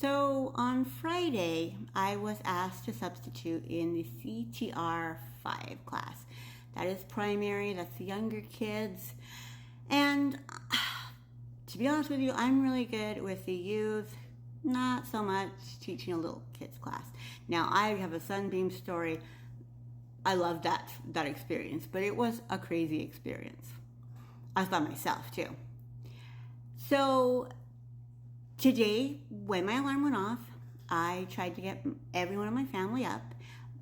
So on Friday, I was asked to substitute in the CTR 5 class. That is primary, that's the younger kids. And to be honest with you, I'm really good with the youth, not so much teaching a little kids class. Now, I have a Sunbeam story. I love that experience, but it was a crazy experience. I thought myself too. So today, when my alarm went off, I tried to get everyone in my family up,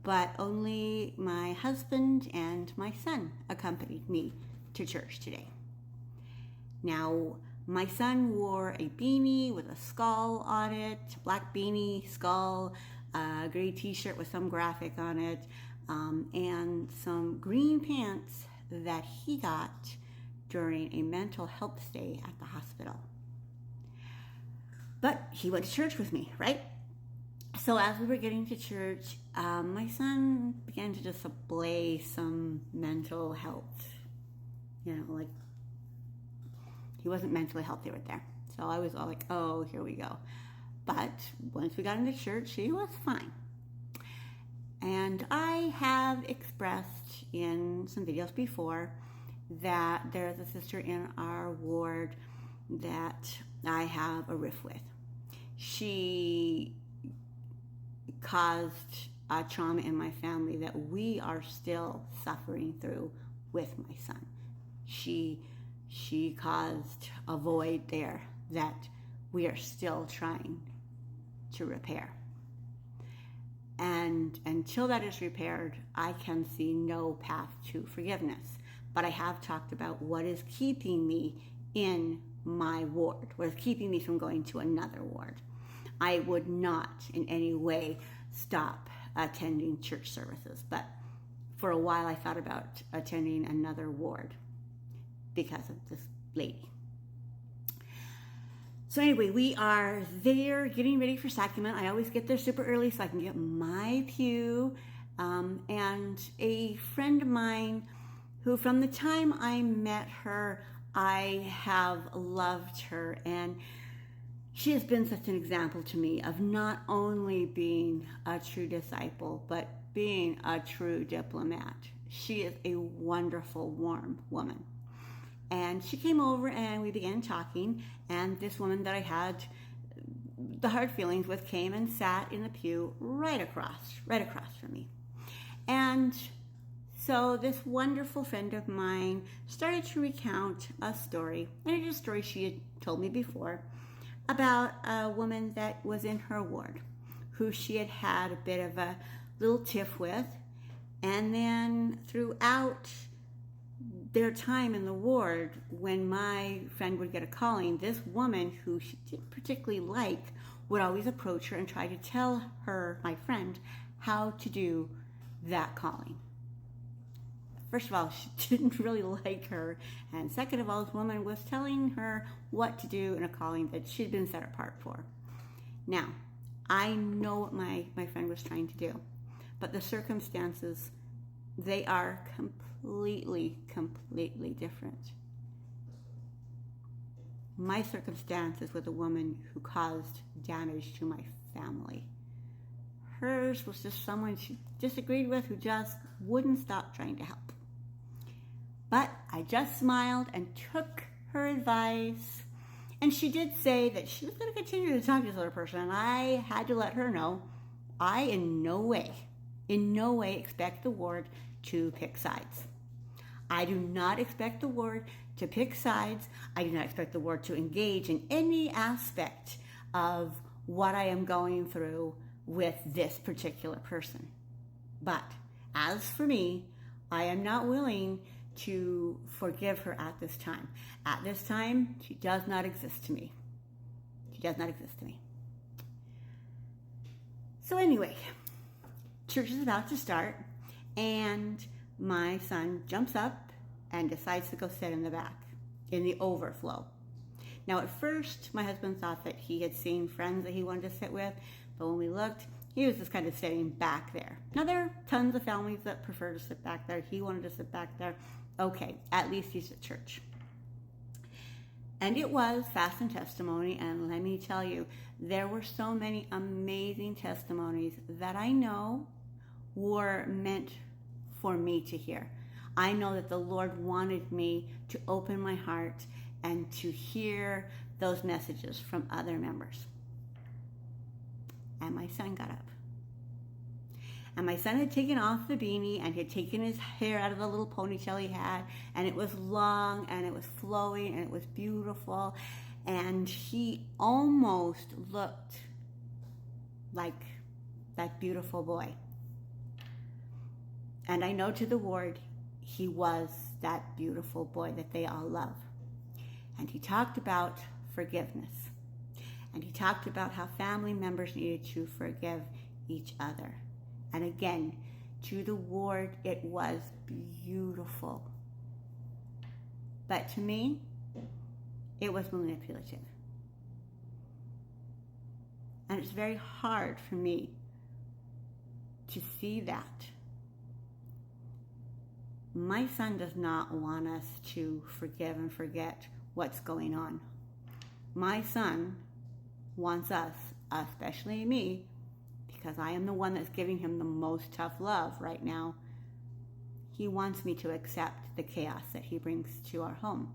but only my husband and my son accompanied me to church today. Now, my son wore a beanie with a skull on it, black beanie, skull, a gray t-shirt with some graphic on it, and some green pants that he got during a mental health stay at the hospital. But he went to church with me, right? So as we were getting to church, my son began to display some mental health. Like he wasn't mentally healthy right there. So I was all like, oh, here we go. But once we got into church, he was fine. And I have expressed in some videos before that there's a sister in our ward that I have a riff with. She caused a trauma in my family that we are still suffering through with my son. She caused a void there that we are still trying to repair. And until that is repaired, I can see no path to forgiveness. But I have talked about what is keeping me in my ward, what is keeping me from going to another ward. I would not in any way stop attending church services, but for a while I thought about attending another ward because of this lady. So anyway, we are there getting ready for sacrament. I always get there super early so I can get my pew. And a friend of mine who from the time I met her, I have loved her. And she has been such an example to me of not only being a true disciple, but being a true diplomat. She is a wonderful, warm woman. And she came over and we began talking, and this woman that I had the hard feelings with came and sat in the pew right across from me. And so this wonderful friend of mine started to recount a story, and it is a story she had told me before, about a woman that was in her ward who she had a bit of a little tiff with, and then throughout their time in the ward, when my friend would get a calling, this woman who she didn't particularly like would always approach her and try to tell her, my friend, how to do that calling. First of all, she didn't really like her, and second of all, this woman was telling her what to do in a calling that she'd been set apart for. Now, I know what my friend was trying to do, but the circumstances, they are completely different. My circumstance is with a woman who caused damage to my family. Hers was just someone she disagreed with who just wouldn't stop trying to help. But I just smiled and took her advice. And she did say that she was going to continue to talk to this other person. And I had to let her know I in no way expect the ward to pick sides. I do not expect the ward to pick sides. I do not expect the ward to engage in any aspect of what I am going through with this particular person. But as for me, I am not willing to forgive her at this time. At this time, she does not exist to me. She does not exist to me. So anyway, church is about to start, and my son jumps up and decides to go sit in the back, in the overflow. Now at first, my husband thought that he had seen friends that he wanted to sit with, but when we looked, he was just kind of sitting back there. Now there are tons of families that prefer to sit back there. He wanted to sit back there. Okay, at least he's at church. And it was Fast and Testimony, and let me tell you, there were so many amazing testimonies that I know were meant for me to hear. I know that the Lord wanted me to open my heart and to hear those messages from other members. And my son got up. And my son had taken off the beanie and had taken his hair out of the little ponytail he had, and it was long and it was flowing and it was beautiful, and he almost looked like that beautiful boy. And I know to the ward, he was that beautiful boy that they all love. And he talked about forgiveness. And he talked about how family members needed to forgive each other. And again, to the ward, it was beautiful. But to me, it was manipulative. And it's very hard for me to see that. My son does not want us to forgive and forget what's going on. My son wants us, especially me, because I am the one that's giving him the most tough love right now. He wants me to accept the chaos that he brings to our home.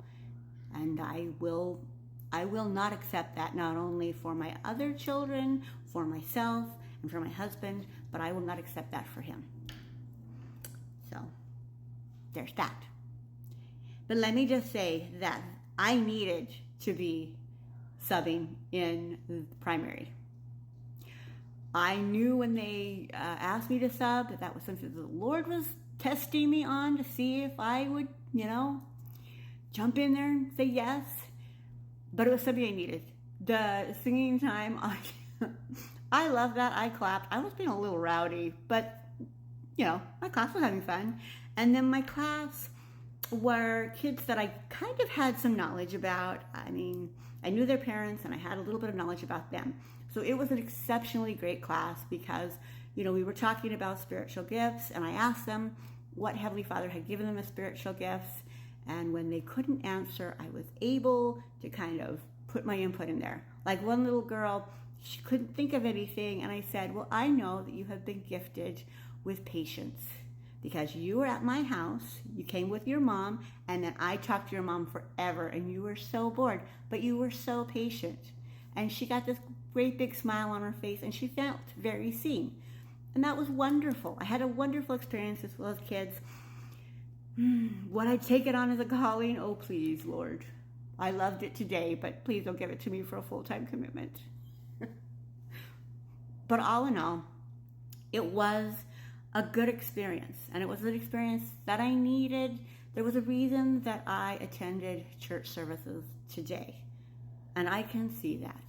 And I will not accept that, not only for my other children, for myself, and for my husband, but I will not accept that for him. So, there's that. But let me just say that I needed to be subbing in the primary. I knew when they asked me to sub that was something the Lord was testing me on to see if I would, jump in there and say yes. But it was something I needed. The singing time, I love that. I clapped. I was being a little rowdy, but, my class was having fun. And then my class were kids that I kind of had some knowledge about. I mean, I knew their parents and I had a little bit of knowledge about them. So it was an exceptionally great class because, we were talking about spiritual gifts, and I asked them what Heavenly Father had given them as spiritual gifts. And when they couldn't answer, I was able to kind of put my input in there. Like one little girl, she couldn't think of anything. And I said, well, I know that you have been gifted with patience because you were at my house, you came with your mom, and then I talked to your mom forever, and you were so bored, but you were so patient. And she got this great big smile on her face, and she felt very seen. And that was wonderful. I had a wonderful experience with those kids. Would I take it on as a calling? Oh, please, Lord. I loved it today, but please don't give it to me for a full-time commitment. But all in all, it was a good experience, and it was an experience that I needed. There was a reason that I attended church services today, and I can see that.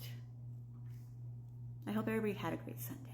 I hope everybody had a great Sunday.